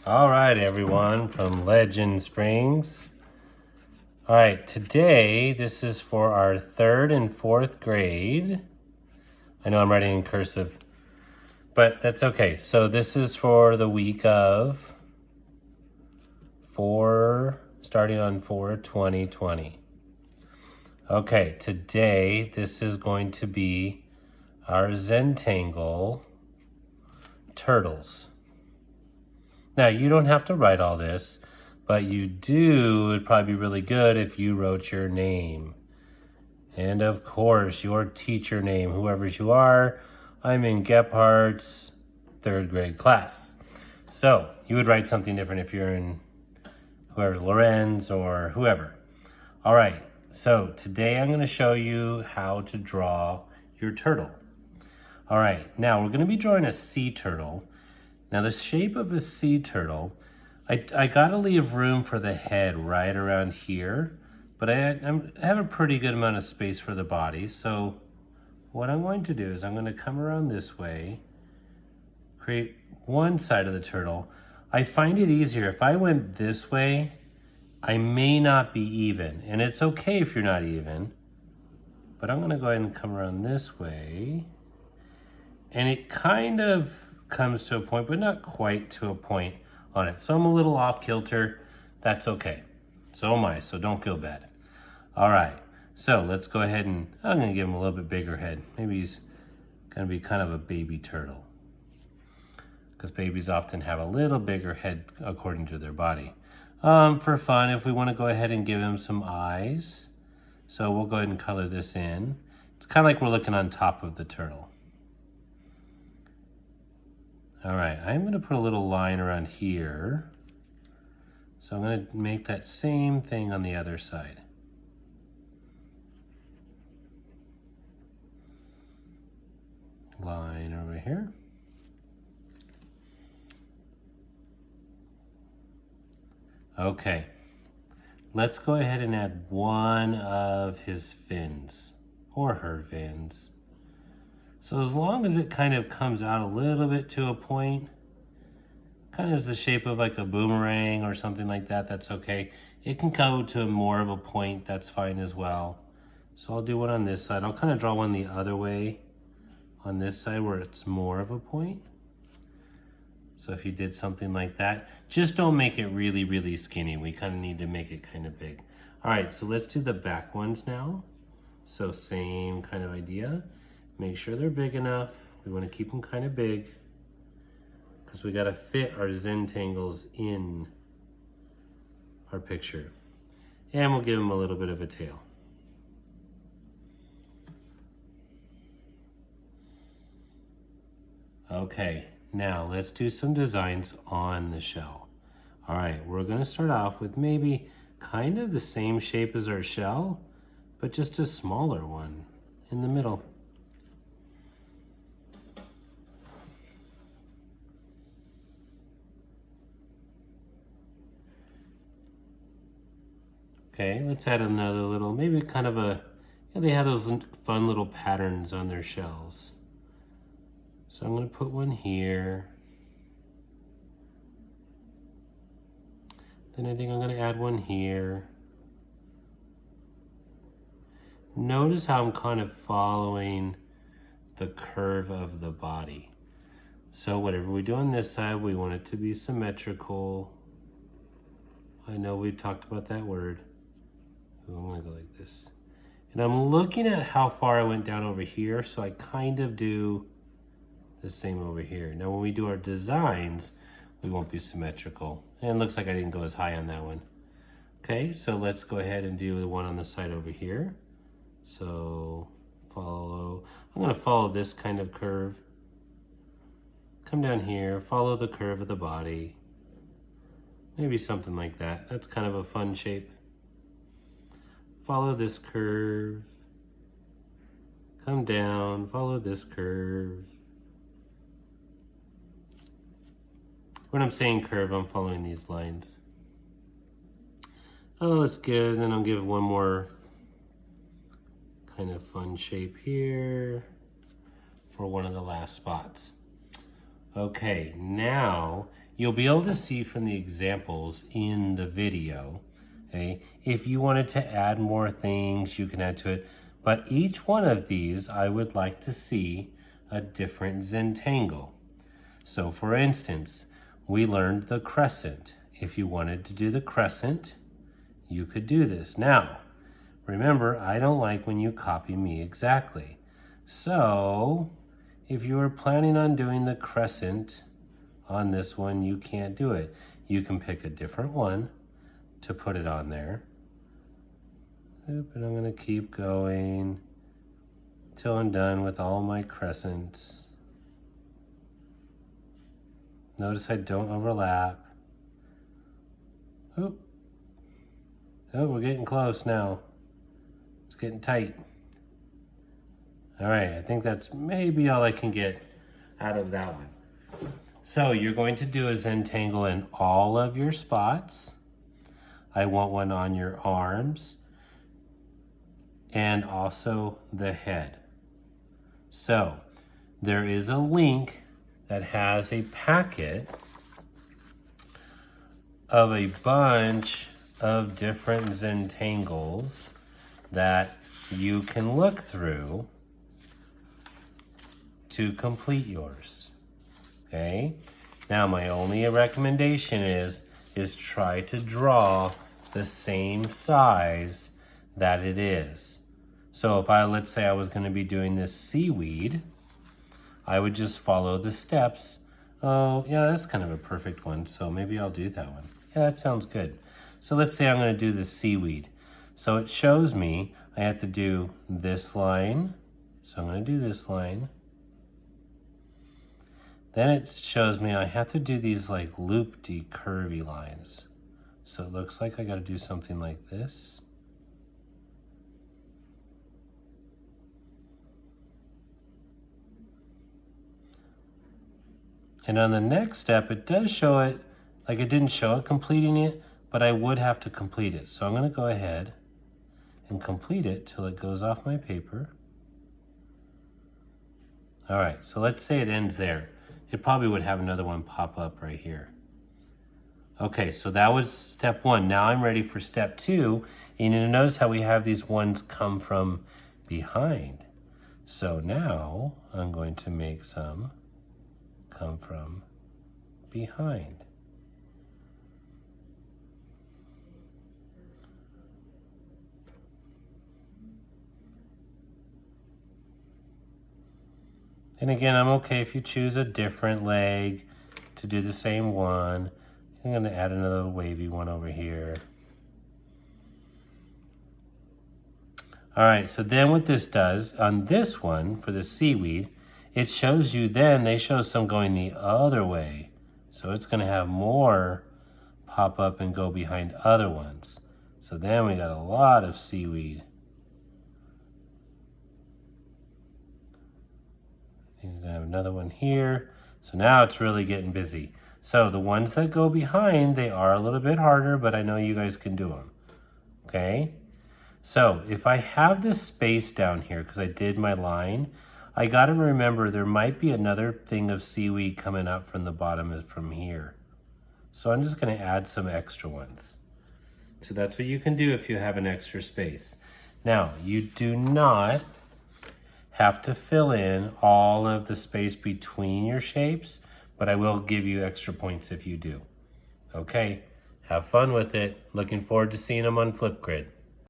All right, everyone from Legend Springs. All right, today this is for our 3rd and 4th grade. I know I'm writing in cursive, but that's okay. So this is for the week of starting on 4/2020. Okay, today this is going to be our Zentangle turtles. Now, you don't have to write all this, but you do. It'd probably be really good if you wrote your name. And of course, your teacher name, whoever you are. I'm in Gephardt's 3rd grade class. So you would write something different if you're in whoever's Lorenz or whoever. All right, so today I'm going to show you how to draw your turtle. All right, now we're going to be drawing a sea turtle. Now the shape of a sea turtle, I gotta leave room for the head right around here, but I have a pretty good amount of space for the body. So what I'm going to do is I'm going to come around this way, create one side of the turtle. I find it easier if I went this way, I may not be even, and it's okay if you're not even, but I'm going to go ahead and come around this way, and it kind of comes to a point, but not quite to a point on it. So I'm a little off kilter. That's okay. So am I, so don't feel bad. All right, so let's go ahead and I'm gonna give him a little bit bigger head. Maybe he's gonna be kind of a baby turtle, because babies often have a little bigger head according to their body. For fun, if we wanna go ahead and give him some eyes, so we'll go ahead and color this in. It's kind of like we're looking on top of the turtle. All right, I'm going to put a little line around here. So I'm going to make that same thing on the other side. Line over here. Okay, let's go ahead and add one of his fins, or her fins. So as long as it kind of comes out a little bit to a point, kind of is the shape of like a boomerang or something like that, that's okay. It can go to more of a point, that's fine as well. So I'll do one on this side. I'll kind of draw one the other way on this side where it's more of a point. So if you did something like that, just don't make it really, really skinny. We kind of need to make it kind of big. All right, so let's do the back ones now. So same kind of idea. Make sure they're big enough. We want to keep them kind of big because we got to fit our Zentangles in our picture. And we'll give them a little bit of a tail. Okay, now let's do some designs on the shell. All right, we're going to start off with maybe kind of the same shape as our shell, but just a smaller one in the middle. Okay, let's add another little, maybe kind of a, they have those fun little patterns on their shells. So I'm going to put one here. Then I think I'm going to add one here. Notice how I'm kind of following the curve of the body. So whatever we do on this side, we want it to be symmetrical. I know we talked about that word. I'm going to go like this. And I'm looking at how far I went down over here, so I kind of do the same over here. Now when we do our designs, we won't be symmetrical. And it looks like I didn't go as high on that one. Okay, so let's go ahead and do the one on the side over here. So I'm going to follow this kind of curve. Come down here, follow the curve of the body. Maybe something like that. That's kind of a fun shape. Follow this curve. Come down, follow this curve. When I'm saying curve, I'm following these lines. Oh, that's good. Then I'll give one more kind of fun shape here for one of the last spots. Okay, now you'll be able to see from the examples in the video, okay? If you wanted to add more things, you can add to it. But each one of these, I would like to see a different Zentangle. So for instance, we learned the crescent. If you wanted to do the crescent, you could do this. Now, remember, I don't like when you copy me exactly. So if you were planning on doing the crescent on this one, you can't do it. You can pick a different one to put it on there. And I'm going to keep going till I'm done with all my crescents. Notice I don't overlap. Oh, we're getting close now. It's getting tight. All right, I think that's maybe all I can get out of that one. So you're going to do a Zentangle in all of your spots. I want one on your arms and also the head. So there is a link that has a packet of a bunch of different Zentangles that you can look through to complete yours. Okay? Now my only recommendation is try to draw the same size that it is. So if let's say I was going to be doing this seaweed, I would just follow the steps. Oh, yeah, that's kind of a perfect one. So maybe I'll do that one. Yeah, that sounds good. So let's say I'm going to do the seaweed. So it shows me I have to do this line. So I'm going to do this line. Then it shows me I have to do these like loop-de curvy lines. So it looks like I got to do something like this. And on the next step, it does show it, like it didn't show it completing it, but I would have to complete it. So I'm going to go ahead and complete it till it goes off my paper. All right, so let's say it ends there. It probably would have another one pop up right here. Okay, so that was step one. Now I'm ready for step two. And you notice how we have these ones come from behind. So now I'm going to make some come from behind. And again, I'm okay if you choose a different leg to do the same one. I'm going to add another wavy one over here. All right, so then what this does, on this one, for the seaweed, it shows you then, they show some going the other way. So it's going to have more pop up and go behind other ones. So then we got a lot of seaweed. You're going to have another one here. So now it's really getting busy. So the ones that go behind, they are a little bit harder, but I know you guys can do them. Okay? So if I have this space down here, because I did my line, I got to remember there might be another thing of seaweed coming up from the bottom from here. So I'm just going to add some extra ones. So that's what you can do if you have an extra space. Now, you do not have to fill in all of the space between your shapes, but I will give you extra points if you do. Okay, have fun with it. Looking forward to seeing them on Flipgrid.